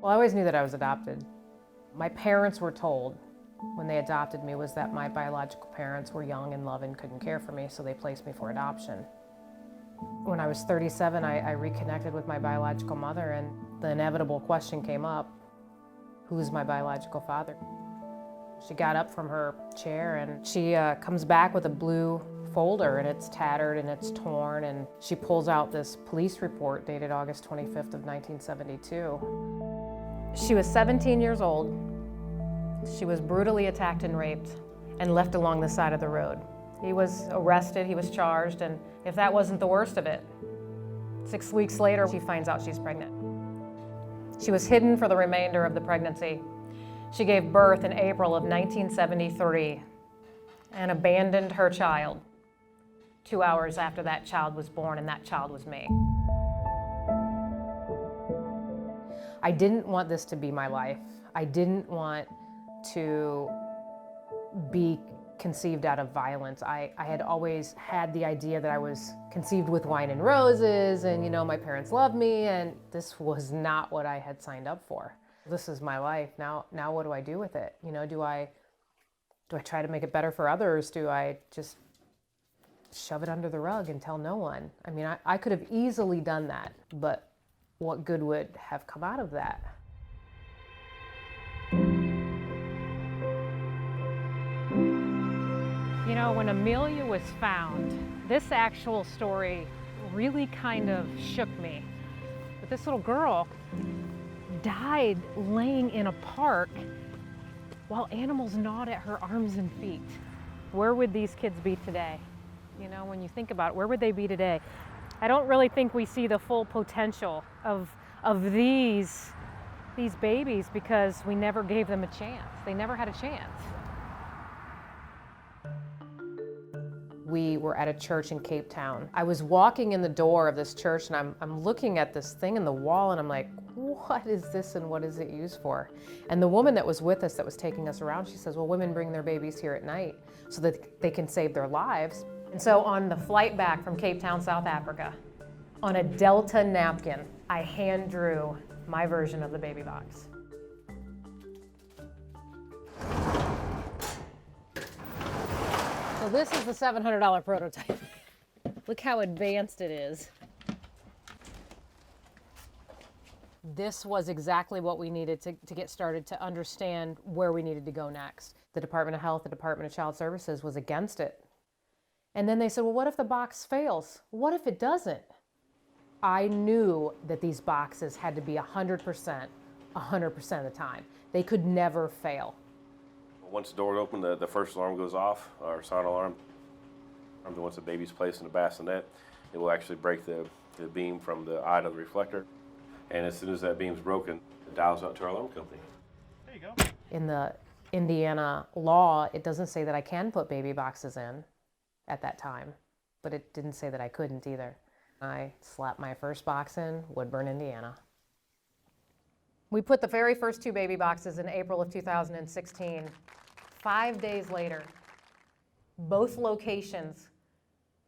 Well, I always knew that I was adopted. My parents were told when they adopted me was that my biological parents were young and loving, couldn't care for me, so they placed me for adoption. When I was 37, I reconnected with my biological mother, and the inevitable question came up, who's my biological father? She got up from her chair and she comes back with a blue folder, and it's tattered and it's torn, and she pulls out this police report dated August 25th of 1972. She was 17 years old. She was brutally attacked and raped and left along the side of the road. He was arrested, he was charged, and if that wasn't the worst of it, 6 weeks later, she finds out she's pregnant. She was hidden for the remainder of the pregnancy. She gave birth in April of 1973 and abandoned her child 2 hours after that child was born, and that child was me. I didn't want this to be my life. I didn't want to be conceived out of violence. I had always had the idea that I was conceived with wine and roses, and my parents loved me, and this was not what I had signed up for. This is my life. Now what do I do with it? Do I try to make it better for others? Do I just shove it under the rug and tell no one? I mean, I could have easily done that, but what good would have come out of that? When Amelia was found, this actual story really kind of shook me. But this little girl died laying in a park while animals gnawed at her arms and feet. Where would these kids be today? When you think about it, where would they be today? I don't really think we see the full potential of these babies because we never gave them a chance. They never had a chance. We were at a church in Cape Town. I was walking in the door of this church, and I'm looking at this thing in the wall, and I'm like, what is this and what is it used for? And the woman that was with us, that was taking us around, she says, well, women bring their babies here at night so that they can save their lives. And so on the flight back from Cape Town, South Africa, on a Delta napkin, I hand drew my version of the baby box. So this is the $700 prototype. Look how advanced it is. This was exactly what we needed to get started to understand where we needed to go next. The Department of Health, the Department of Child Services was against it. And then they said, well, what if the box fails? What if it doesn't? I knew that these boxes had to be 100% of the time. They could never fail. Once the door opened, the first alarm goes off, our silent alarm. And once the baby's placed in the bassinet, it will actually break the beam from the eye to the reflector. And as soon as that beam's broken, it dials out to our alarm company. There you go. In the Indiana law, it doesn't say that I can put baby boxes in at that time, but it didn't say that I couldn't either. I slapped my first box in Woodburn, Indiana. We put the very first 2 baby boxes in April of 2016. 5 days later, both locations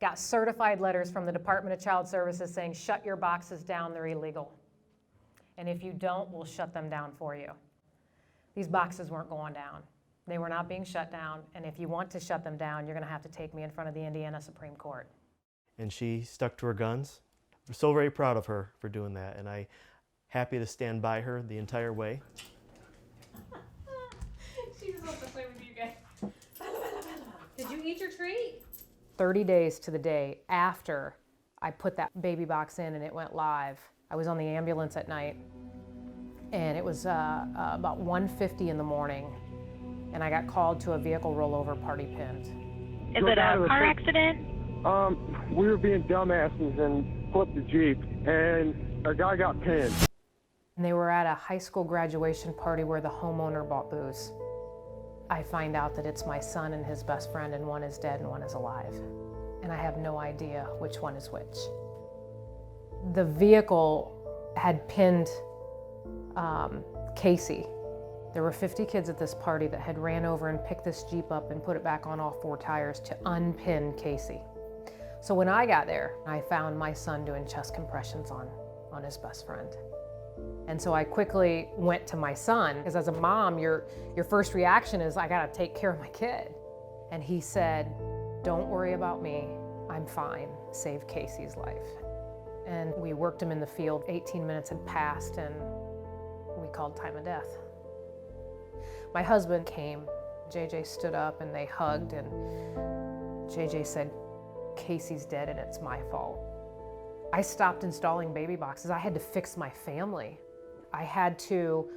got certified letters from the Department of Child Services saying, shut your boxes down, they're illegal. And if you don't, we'll shut them down for you. These boxes weren't going down. They were not being shut down, and if you want to shut them down, you're gonna have to take me in front of the Indiana Supreme Court. And she stuck to her guns. We're so very proud of her for doing that, and I'm happy to stand by her the entire way. She just wants to play with you guys. Did you eat your treat? 30 days to the day after I put that baby box in and it went live, I was on the ambulance at night, and it was about 1:50 in the morning, and I got called to a vehicle rollover, party pinned. Is it a car accident? We were being dumbasses and flipped the Jeep, and a guy got pinned. And they were at a high school graduation party where the homeowner bought booze. I find out that it's my son and his best friend, and one is dead and one is alive. And I have no idea which one is which. The vehicle had pinned Casey. There were 50 kids at this party that had ran over and picked this Jeep up and put it back on all 4 tires to unpin Casey. So when I got there, I found my son doing chest compressions on his best friend. And so I quickly went to my son, because as a mom, your first reaction is, I gotta take care of my kid. And he said, "Don't worry about me, I'm fine. Save Casey's life." And we worked him in the field. 18 minutes had passed and we called time of death. My husband came, JJ stood up and they hugged, and JJ said, "Casey's dead and it's my fault." I stopped installing baby boxes. I had to fix my family. I had to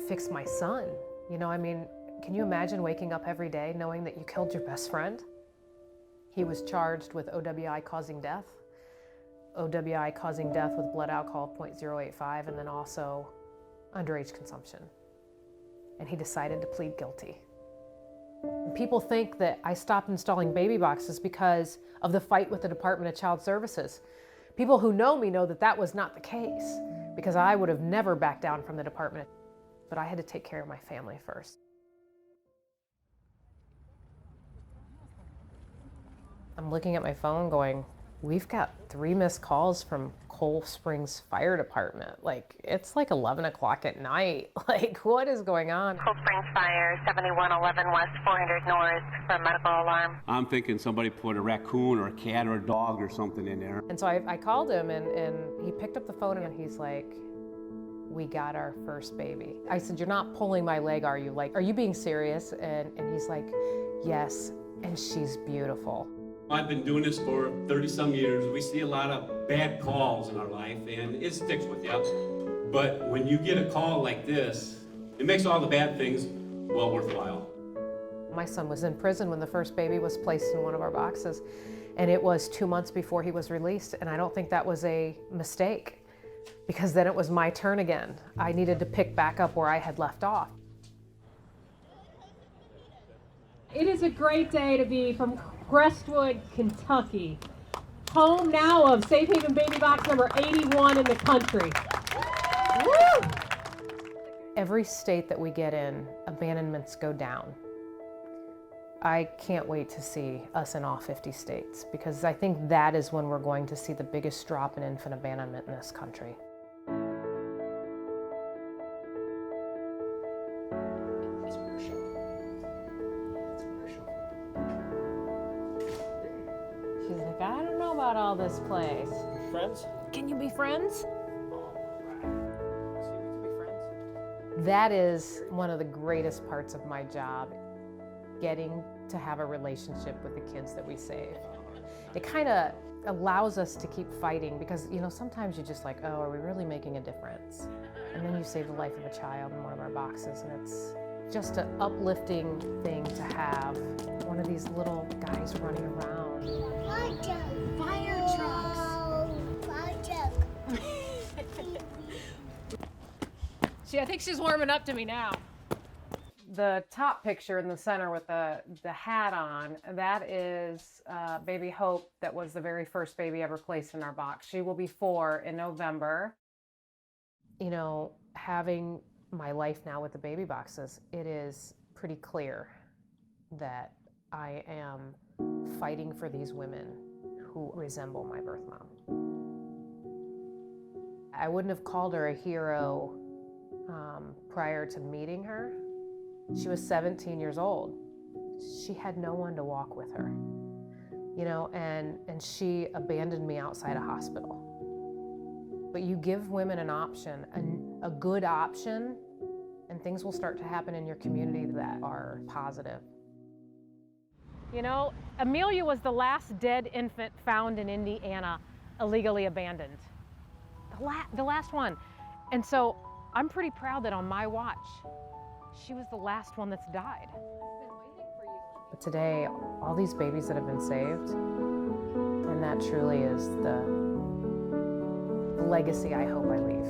fix my son. You know, I mean, can you imagine waking up every day knowing that you killed your best friend? He was charged with OWI causing death, OWI causing death with blood alcohol of 0.085, and then also underage consumption. And he decided to plead guilty. People think that I stopped installing baby boxes because of the fight with the Department of Child Services. People who know me know that that was not the case, because I would have never backed down from the department. But I had to take care of my family first. I'm looking at my phone going, we've got 3 missed calls from Coal Springs Fire Department. Like, it's like 11 o'clock at night. Like, what is going on? Coal Springs Fire, 7111 West, 400 North, for medical alarm. I'm thinking somebody put a raccoon or a cat or a dog or something in there. And so I called him, and he picked up the phone, and he's like, "We got our first baby." I said, "You're not pulling my leg, are you? Like, are you being serious?" And he's like, "Yes, and she's beautiful." I've been doing this for 30-some years. We see a lot of bad calls in our life, and it sticks with you. But when you get a call like this, it makes all the bad things well worthwhile. My son was in prison when the first baby was placed in one of our boxes, and it was 2 months before he was released, and I don't think that was a mistake, because then it was my turn again. I needed to pick back up where I had left off. It is a great day to be from Crestwood, Kentucky, home now of Safe Haven Baby Box number 81 in the country. Woo! Every state that we get in, abandonments go down. I can't wait to see us in all 50 states, because I think that is when we're going to see the biggest drop in infant abandonment in this country. She's like, "I don't know about all this place." Friends? Can you be friends? That is one of the greatest parts of my job, getting to have a relationship with the kids that we save. It kind of allows us to keep fighting, because, you know, sometimes you're just like, oh, are we really making a difference? And then you save the life of a child in one of our boxes, and it's just an uplifting thing to have one of these little guys running around. Fire trucks. I think she's warming up to me now. The top picture in the center with the hat on, that is baby Hope. That was the very first baby ever placed in our box. She will be 4 in November. You know, having my life now with the baby boxes, it is pretty clear that I am fighting for these women who resemble my birth mom. I wouldn't have called her a hero prior to meeting her. She was 17 years old. She had no one to walk with her, you know, and she abandoned me outside a hospital. But you give women an option, a good option, and things will start to happen in your community that are positive. You know, Amelia was the last dead infant found in Indiana, illegally abandoned. The last one. And so I'm pretty proud that on my watch, she was the last one that's died. But today, all these babies that have been saved, and that truly is the legacy I hope I leave.